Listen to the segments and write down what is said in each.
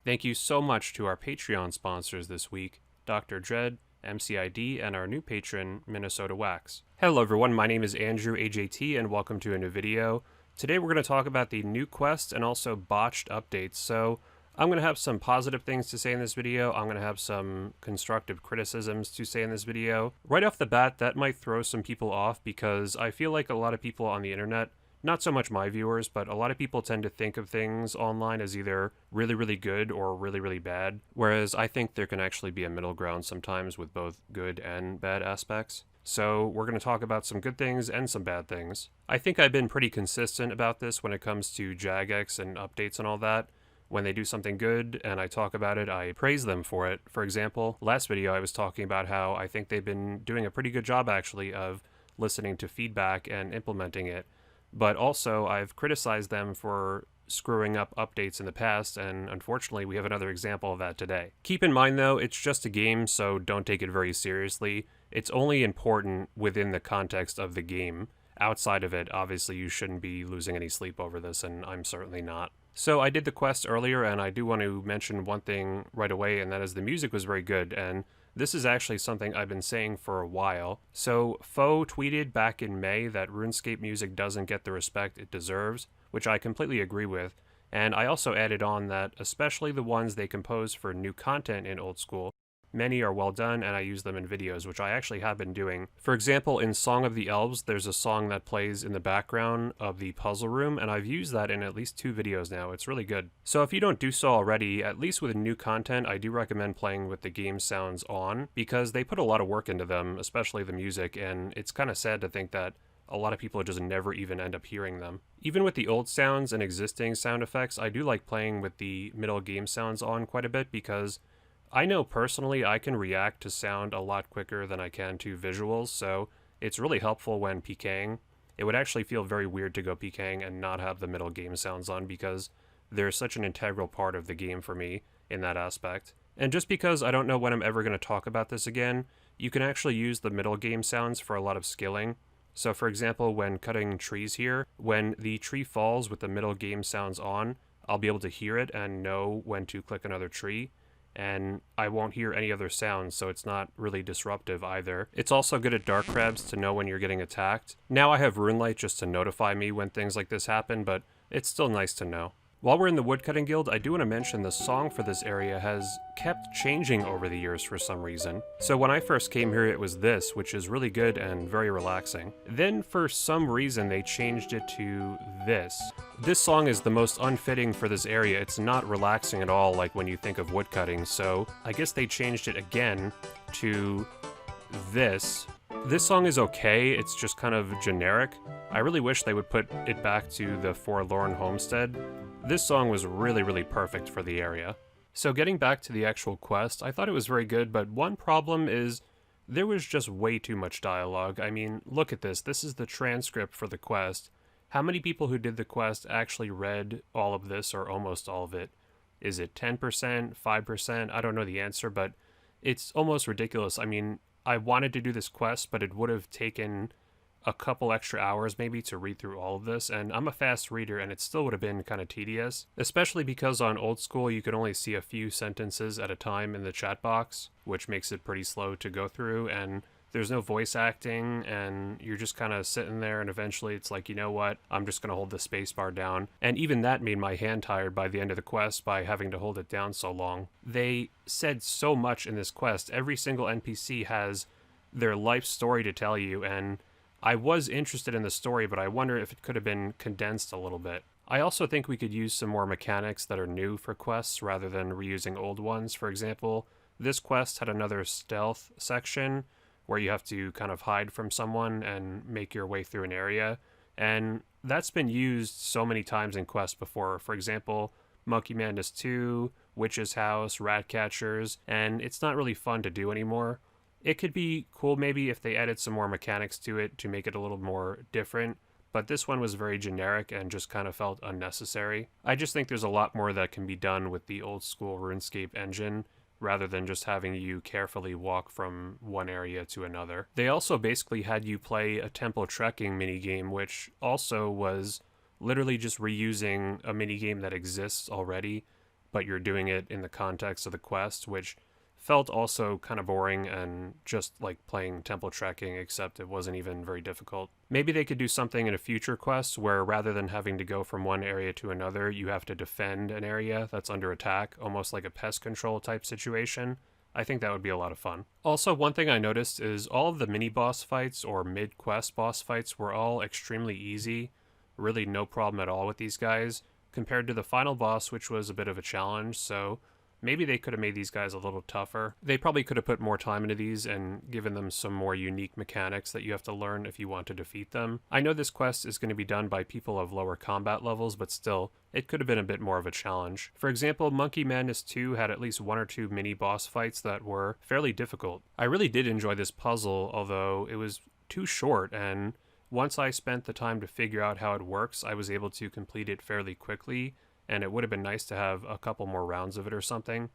Thank you so much to our Patreon sponsors this week, AndrewAJT, MCID, and our new patron, Minnesota Wax. Hello everyone, my name is AndrewAJT and welcome to a new video. Today we're going to talk about the new quest and also botched updates. So I'm going to have some positive things to say in this video. I'm going to have some constructive criticisms to say in this video. Right off the bat, that might throw some people off because I feel like a lot of people on the internet, not so much my viewers, but a lot of people tend to think of things online as either really, really good or really, really bad, whereas I think there can actually be a middle ground sometimes with both good and bad aspects. So we're going to talk about some good things and some bad things. I think I've been pretty consistent about this when it comes to jagex and updates and all that. When they do something good and I talk about it, I praise them for it. For example, last video I was talking about how I think they've been doing a pretty good job actually of listening to feedback and implementing it. But also, I've criticized them for screwing up updates in the past, and unfortunately, we have another example of that today. Keep in mind, though, it's just a game, so don't take it very seriously. It's only important within the context of the game. Outside of it, obviously, you shouldn't be losing any sleep over this, and I'm certainly not. So I did the quest earlier, and I do want to mention one thing right away, and that is the music was very good, and this is actually something I've been saying for a while. So Foe tweeted back in May that RuneScape music doesn't get the respect it deserves, which I completely agree with, and I also added on that especially the ones they compose for new content in Old School, many are well done and I use them in videos, which I actually have been doing. For example, in Song of the Elves, there's a song that plays in the background of the puzzle room, and I've used that in at least 2 videos now. It's really good. So if you don't do so already, at least with new content, I do recommend playing with the game sounds on, because they put a lot of work into them, especially the music, and it's kind of sad to think that a lot of people just never even end up hearing them. Even with the old sounds and existing sound effects, I do like playing with the middle game sounds on quite a bit because I know personally I can react to sound a lot quicker than I can to visuals, so it's really helpful when PKing. It would actually feel very weird to go PKing and not have the middle game sounds on because they're such an integral part of the game for me in that aspect. And just because I don't know when I'm ever going to talk about this again, you can actually use the middle game sounds for a lot of skilling. So for example, when cutting trees here, when the tree falls with the middle game sounds on, I'll be able to hear it and know when to click another tree, and I won't hear any other sounds, so it's not really disruptive either. It's also good at dark crabs to know when you're getting attacked. Now I have Runelight just to notify me when things like this happen, but it's still nice to know. While we're in the Woodcutting Guild, I do want to mention the song for this area has kept changing over the years for some reason. So when I first came here it was this, which is really good and very relaxing. Then for some reason they changed it to this. This song is the most unfitting for this area. It's not relaxing at all like when you think of woodcutting, so I guess they changed it again to this. This song is okay, it's just kind of generic. I really wish they would put it back to the Forlorn Homestead. This song was really, really perfect for the area. So getting back to the actual quest, I thought it was very good, but one problem is there was just way too much dialogue. I mean, look at this. This is the transcript for the quest. How many people who did the quest actually read all of this or almost all of it? Is it 10%, 5%? I don't know the answer, but it's almost ridiculous. I mean, I wanted to do this quest, but it would have taken a couple extra hours maybe to read through all of this, and I'm a fast reader and it still would have been kind of tedious, especially because on Old School you could only see a few sentences at a time in the chat box, which makes it pretty slow to go through, and there's no voice acting, and you're just kind of sitting there, and eventually it's like, you know what, I'm just going to hold the spacebar down. And even that made my hand tired by the end of the quest by having to hold it down so long. They said so much in this quest. Every single NPC has their life story to tell you, and I was interested in the story, but I wonder if it could have been condensed a little bit. I also think we could use some more mechanics that are new for quests rather than reusing old ones. For example, this quest had another stealth section where you have to kind of hide from someone and make your way through an area, and that's been used so many times in quests before. For example, Monkey Madness 2, Witch's House, Ratcatchers, and it's not really fun to do anymore. It could be cool maybe if they added some more mechanics to it to make it a little more different, but this one was very generic and just kind of felt unnecessary. I just think there's a lot more that can be done with the old school RuneScape engine, rather than just having you carefully walk from one area to another. They also basically had you play a temple trekking minigame, which also was literally just reusing a minigame that exists already, but you're doing it in the context of the quest, which felt also kind of boring and just like playing temple trekking, except it wasn't even very difficult. Maybe they could do something in a future quest where rather than having to go from one area to another, you have to defend an area that's under attack, almost like a pest control type situation. I think that would be a lot of fun. Also, one thing I noticed is all of the mini boss fights or mid-quest boss fights were all extremely easy. Really no problem at all with these guys, compared to the final boss, which was a bit of a challenge, so maybe they could have made these guys a little tougher. They probably could have put more time into these and given them some more unique mechanics that you have to learn if you want to defeat them. I know this quest is going to be done by people of lower combat levels, but still, it could have been a bit more of a challenge. For example, Monkey Madness 2 had at least one or two mini boss fights that were fairly difficult. I really did enjoy this puzzle, although it was too short, and once I spent the time to figure out how it works, I was able to complete it fairly quickly, and it would have been nice to have a couple more rounds of it or something.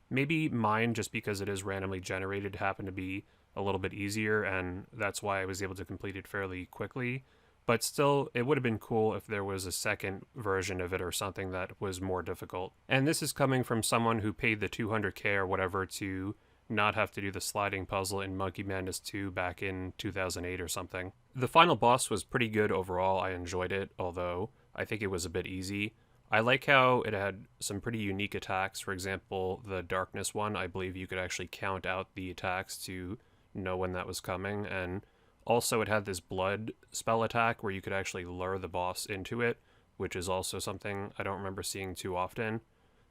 Maybe mine, just because it is randomly generated, happened to be a little bit easier, and that's why I was able to complete it fairly quickly. But still, it would have been cool if there was a second version of it or something that was more difficult. And this is coming from someone who paid the 200k or whatever to not have to do the sliding puzzle in Monkey Madness 2 back in 2008 or something. The final boss was pretty good overall. I enjoyed it, although I think it was a bit easy. I like how it had some pretty unique attacks. For example, the darkness one, I believe you could actually count out the attacks to know when that was coming. And also it had this blood spell attack where you could actually lure the boss into it, which is also something I don't remember seeing too often.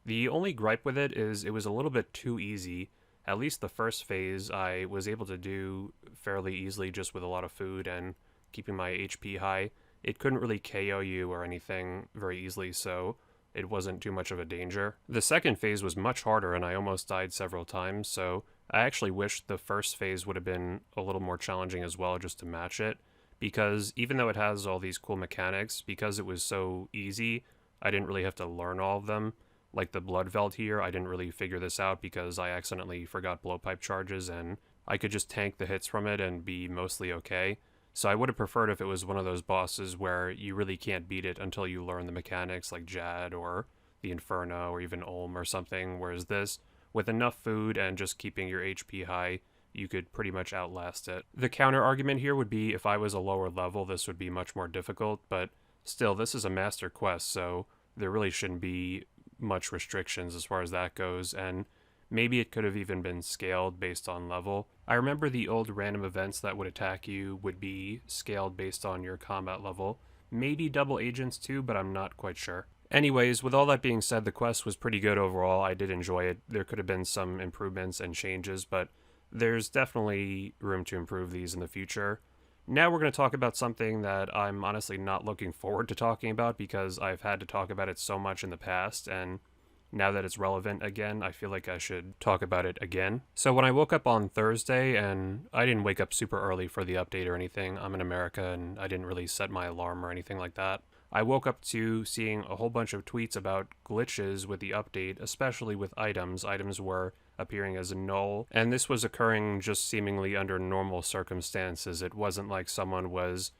The only gripe with it is it was a little bit too easy. At least the first phase I was able to do fairly easily just with a lot of food and keeping my HP high. It couldn't really KO you or anything very easily, so it wasn't too much of a danger. The second phase was much harder, and I almost died several times, so I actually wish the first phase would have been a little more challenging as well, just to match it, because even though it has all these cool mechanics, because it was so easy, I didn't really have to learn all of them. Like the blood veld here, I didn't really figure this out because I accidentally forgot blowpipe charges, and I could just tank the hits from it and be mostly okay. So I would have preferred if it was one of those bosses where you really can't beat it until you learn the mechanics, like Jad or the Inferno or even Ulm or something, whereas this, with enough food and just keeping your HP high, you could pretty much outlast it. The counter argument here would be if I was a lower level, this would be much more difficult, but still, this is a master quest, so there really shouldn't be much restrictions as far as that goes, and maybe it could have even been scaled based on level. I remember the old random events that would attack you would be scaled based on your combat level. Maybe double agents too, but I'm not quite sure. Anyways, with all that being said, the quest was pretty good overall. I did enjoy it. There could have been some improvements and changes, but there's definitely room to improve these in the future. Now we're going to talk about something that I'm honestly not looking forward to talking about because I've had to talk about it so much in the past, and now that it's relevant again, I feel like I should talk about it again. So when I woke up on Thursday, and I didn't wake up super early for the update or anything, I'm in America and I didn't really set my alarm or anything like that. I woke up to seeing a whole bunch of tweets about glitches with the update, especially with items. Items were appearing as a null, and this was occurring just seemingly under normal circumstances. It wasn't like someone was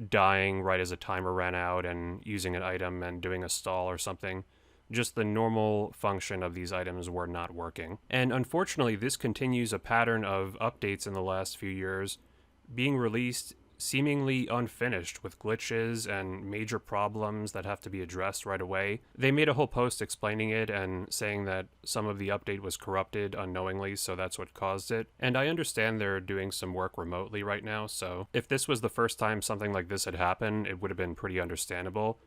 dying right as a timer ran out and using an item and doing a stall or something. Just the normal function of these items were not working. And unfortunately, this continues a pattern of updates in the last few years being released seemingly unfinished with glitches and major problems that have to be addressed right away. They made a whole post explaining it and saying that some of the update was corrupted unknowingly, so that's what caused it. And I understand they're doing some work remotely right now, so if this was the first time something like this had happened, it would have been pretty understandable.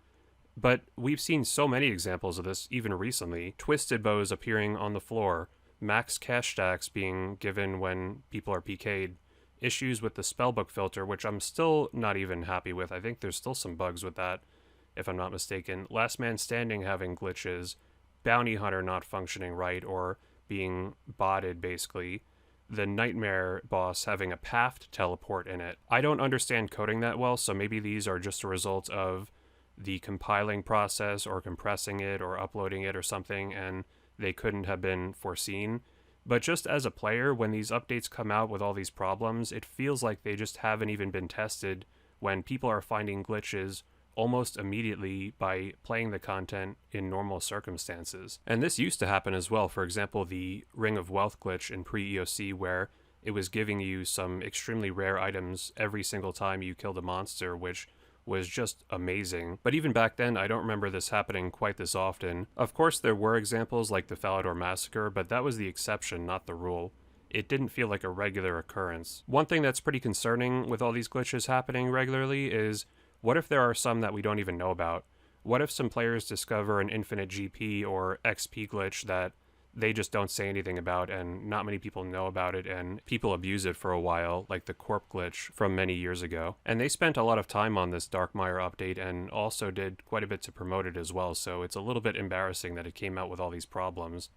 But we've seen so many examples of this even recently. Twisted bows appearing on the floor, max cash stacks being given when people are PK'd, issues with the spellbook filter, which I'm still not even happy with. I think there's still some bugs with that, if I'm not mistaken. Last Man Standing having glitches, Bounty Hunter not functioning right or being botted basically, the Nightmare boss having a path teleport in it. I don't understand coding that well, so maybe these are just a result of the compiling process or compressing it or uploading it or something, and they couldn't have been foreseen. But just as a player, when these updates come out with all these problems, it feels like they just haven't even been tested when people are finding glitches almost immediately by playing the content in normal circumstances. And this used to happen as well. For example, the Ring of Wealth glitch in pre-EOC, where it was giving you some extremely rare items every single time you killed a monster, which was just amazing. But even back then, I don't remember this happening quite this often. Of course, there were examples like the Falador Massacre, but that was the exception, not the rule. It didn't feel like a regular occurrence. One thing that's pretty concerning with all these glitches happening regularly is, what if there are some that we don't even know about? What if some players discover an infinite GP or XP glitch that they just don't say anything about and not many people know about it and people abuse it for a while, like the Corp glitch from many years ago? And they spent a lot of time on this Darkmeyer update and also did quite a bit to promote it as well, so it's a little bit embarrassing that it came out with all these problems.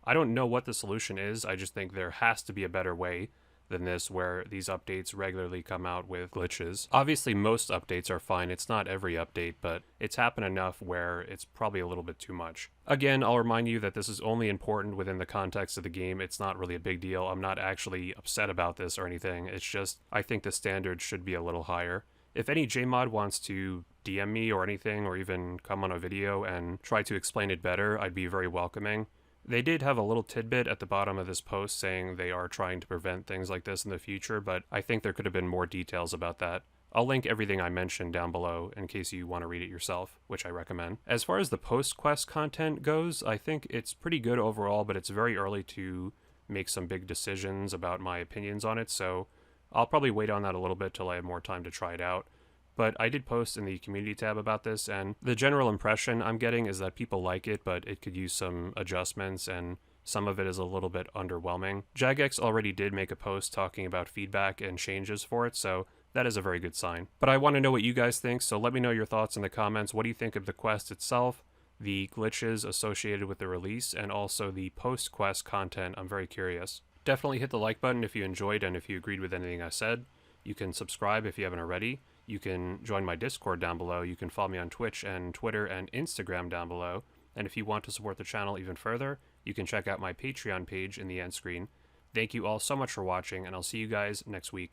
I don't know what the solution is, I just think there has to be a better way than this where these updates regularly come out with glitches. Obviously most updates are fine, it's not every update, but it's happened enough where it's probably a little bit too much. Again, I'll remind you that this is only important within the context of the game, it's not really a big deal, I'm not actually upset about this or anything, it's just I think the standards should be a little higher. If any JMod wants to DM me or anything, or even come on a video and try to explain it better, I'd be very welcoming. They did have a little tidbit at the bottom of this post saying they are trying to prevent things like this in the future, but I think there could have been more details about that. I'll link everything I mentioned down below in case you want to read it yourself, which I recommend. As far as the post-quest content goes, I think it's pretty good overall, but it's very early to make some big decisions about my opinions on it, so I'll probably wait on that a little bit till I have more time to try it out. But I did post in the community tab about this, and the general impression I'm getting is that people like it, but it could use some adjustments, and some of it is a little bit underwhelming. Jagex already did make a post talking about feedback and changes for it, so that is a very good sign. But I want to know what you guys think, so let me know your thoughts in the comments. What do you think of the quest itself, the glitches associated with the release, and also the post-quest content? I'm very curious. Definitely hit the like button if you enjoyed and if you agreed with anything I said. You can subscribe if you haven't already. You can join my Discord down below. You can follow me on Twitch and Twitter and Instagram down below. And if you want to support the channel even further, you can check out my Patreon page in the end screen. Thank you all so much for watching, and I'll see you guys next week.